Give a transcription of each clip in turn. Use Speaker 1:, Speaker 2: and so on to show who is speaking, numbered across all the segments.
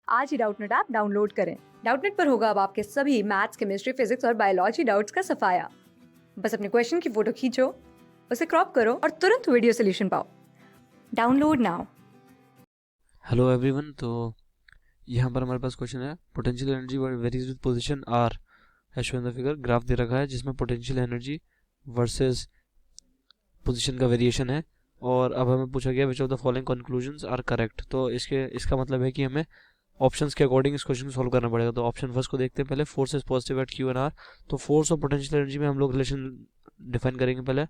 Speaker 1: आज ही Doubtnut app download करें। Doubtnut पर होगा अब आपके सभी मैथ्स, केमिस्ट्री, फिजिक्स और बायोलॉजी डाउट्स का सफाया। बस अपने क्वेश्चन की फोटो खींचो, उसे क्रॉप करो और तुरंत वीडियो सोल्यूशन पाओ। Download now.
Speaker 2: Hello everyone. तो यहाँ पर हमारे पास क्वेश्चन है, potential energy varies with position are as shown in the figure. Graph दे रखा है जिसमें पोटेंशियल एनर्जी वर्सेस पोजीशन का वेरिएशन है, और अब हमें पूछा गया which of the following conclusions are correct. तो इसका मतलब है कि हमें ऑप्शंस के अकॉर्डिंग इस क्वेश्चन को सॉल्व करना पड़ेगा। तो ऑप्शन फर्स्ट को देखते हैं पहले, force is positive at Q and R. तो फोर्स और पोटेंशियल एनर्जी में हम लोग रिलेशन डिफाइन करेंगे पहले।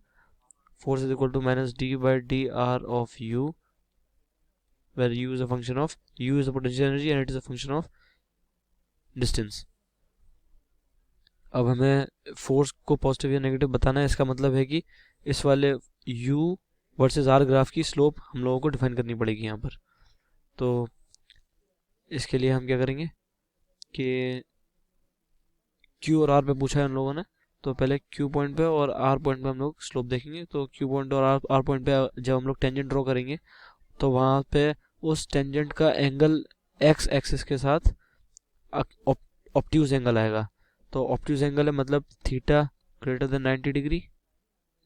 Speaker 2: Force is equal to minus D by D R of U, where u is a function of u is the potential energy and it is a function of distance. अब हमें force को positive या negative बताना है। इसका मतलब है कि इस वाले u वर्सेस r ग्राफ की स्लोप हम लोगों को डिफाइन करनी पड़ेगी यहाँ पर। तो इसके लिए हम क्या करेंगे कि q और r पे पूछा है उन लोगों ने, तो पहले q पॉइंट पे और r पॉइंट पे हम लोग स्लोप देखेंगे। तो q पॉइंट और r पॉइंट पे जब हम लोग टेंजेंट ड्रॉ करेंगे तो वहाँ पे उस टेंजेंट का एंगल एक्स एक्सिस के साथ ऑप्ट्यूज एंगल आएगा। तो ऑप्ट्यूज एंगल है मतलब theta greater than 90 degree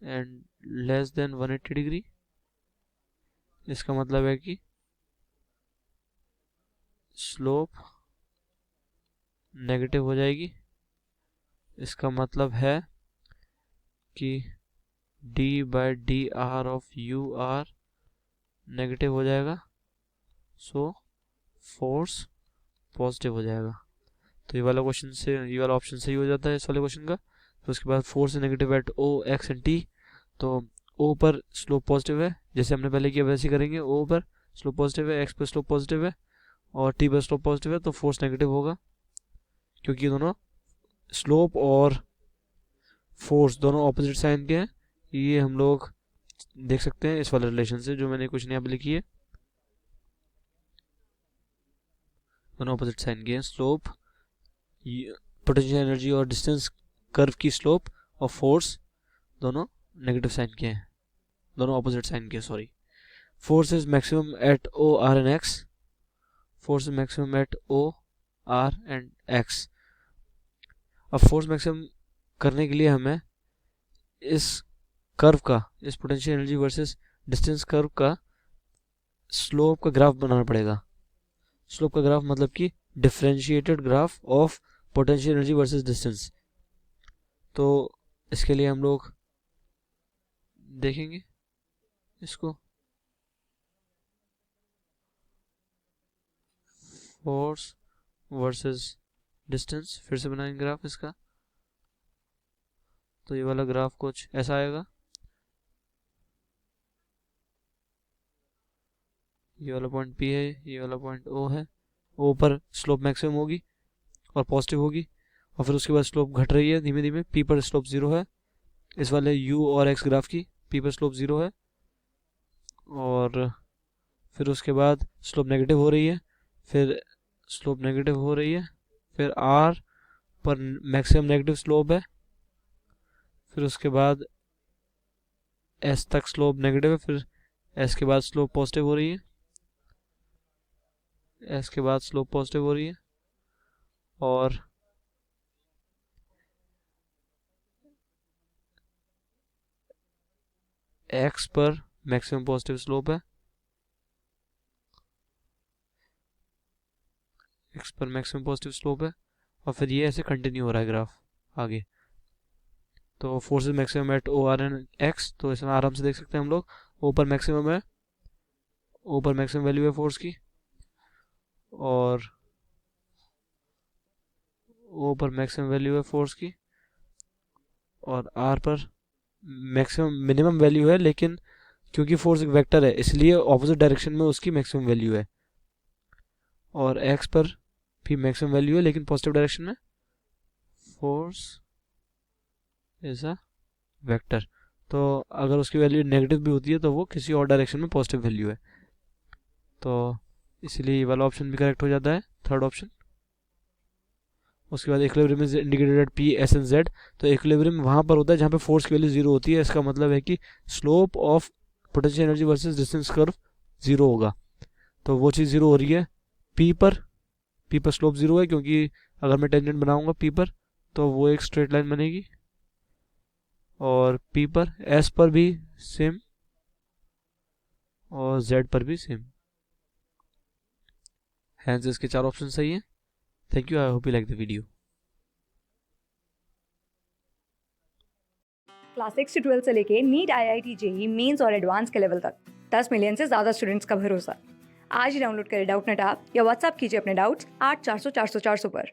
Speaker 2: and less than 180 degree. इसका मतलब है कि स्लोप नेगेटिव हो जाएगी। इसका मतलब है कि d by D R of U are negative हो जाएगा, सो फोर्स पॉजिटिव हो जाएगा। तो ये वाला ऑप्शन सही हो जाता है इस वाले क्वेश्चन का। तो उसके बाद force negative at O X and T. तो ओ पर स्लोप पॉजिटिव है, जैसे हमने पहले किया वैसे ही करेंगे। ओ पर स्लोप पॉजिटिव है, एक्स पर स्लोप पॉजिटिव है और टी पर स्लोप पॉजिटिव है, तो फोर्स नेगेटिव होगा, क्योंकि दोनों स्लोप और फोर्स दोनों ऑपोजिट साइन के हैं। ये हम लोग देख सकते हैं इस वाले रिलेशन से जो मैंने क्वेश्चन यहाँ पे लिखी है। दोनों ऑपोजिट साइन के हैं। स्लोप, पोटेंशियल एनर्जी और डिस्टेंस कर्व की स्लोप और फोर्स दोनों नेगेटिव साइन के हैं, दोनों ऑपोजिट साइन के। Sorry. Force is maximum at O R and X. Force is maximum at O R and X. अब फोर्स मैक्सिमम करने के लिए हमें इस कर्व का, इस potential energy versus distance curve का स्लोप का ग्राफ बनाना पड़ेगा। स्लोप का ग्राफ मतलब कि differentiated graph of potential energy versus distance. तो इसके लिए हम लोग देखेंगे इसको, फोर्स वर्सेस डिस्टेंस। फिर से बनाएंगे ग्राफ इसका। तो ये वाला ग्राफ कुछ ऐसा आएगा। ये वाला पॉइंट P है, ये वाला पॉइंट O है। O पर स्लोप मैक्सिमम होगी और पॉजिटिव होगी, और फिर उसके बाद स्लोप घट रही है धीमे धीमे। P पर स्लोप 0 है। इस वाले U और X ग्राफ की P पर स्लोप 0 है, और फिर उसके बाद स्लोप नेगेटिव हो रही है, फिर स्लोप नेगेटिव हो रही है, फिर R पर मैक्सिमम नेगेटिव स्लोप है, फिर उसके बाद S तक स्लोप नेगेटिव है, फिर S के बाद स्लोप पॉजिटिव हो रही है, S के बाद स्लोप पॉजिटिव हो रही है, और X पर मैक्सिमम पॉजिटिव स्लोप है, X पर मैक्सिमम पॉजिटिव स्लोप है, और फिर ये ऐसे कंटिन्यू हो रहा है ग्राफ आगे। तो force is maximum at O R and X. तो इसमें आराम से देख सकते हैं हम लोग, ओ पर मैक्सिमम है, ओ पर मैक्सिमम वैल्यू है फोर्स की, और ओ पर मैक्सिमम वैल्यू है फोर्स की, और आर पर मैक्सिमम मिनिमम वैल्यू है, लेकिन क्योंकि फोर्स एक वेक्टर है इसलिए ऑपोजिट डायरेक्शन में उसकी मैक्सिमम वैल्यू है, और एक्स पर भी मैक्सिमम वैल्यू है लेकिन पॉजिटिव डायरेक्शन में। फोर्स इज अ वेक्टर, तो अगर उसकी वैल्यू नेगेटिव भी होती है तो वो किसी और डायरेक्शन में पॉजिटिव वैल्यू है। तो इसलिए ये वाला ऑप्शन भी करेक्ट हो जाता है, थर्ड ऑप्शन। उसके बाद equilibrium is indicated at P, S and Z। तो इक्विलिब्रियम वहाँ पर होता है जहाँ पे फोर्स की वैल्यू 0 होती है। इसका मतलब है कि slope of potential energy versus distance curve 0 होगा। तो वो चीज़ 0 हो रही है P पर पी पर स्लोप 0 है, क्योंकि अगर मैं टेंजेंट बनाऊंगा पी पर तो वो एक स्ट्रेट लाइन बनेगी। और पी पर एस पर भी सेम और जेड पर भी सेम। हैंस इसके 4 ऑप्शन सही है। Thank you, I hope you like the video.
Speaker 1: Class 6 से 12 से लेके नीट, IIT, जेई मेंस और एडवांस के लेवल तक 10 मिलियन से ज़्यादा स्टूडेंट्स का भरोसा। आज ही डाउनलोड करें डाउटनेट ऐप या व्हाट्सएप कीजिए अपने डाउट्स 8400 400 400 पर।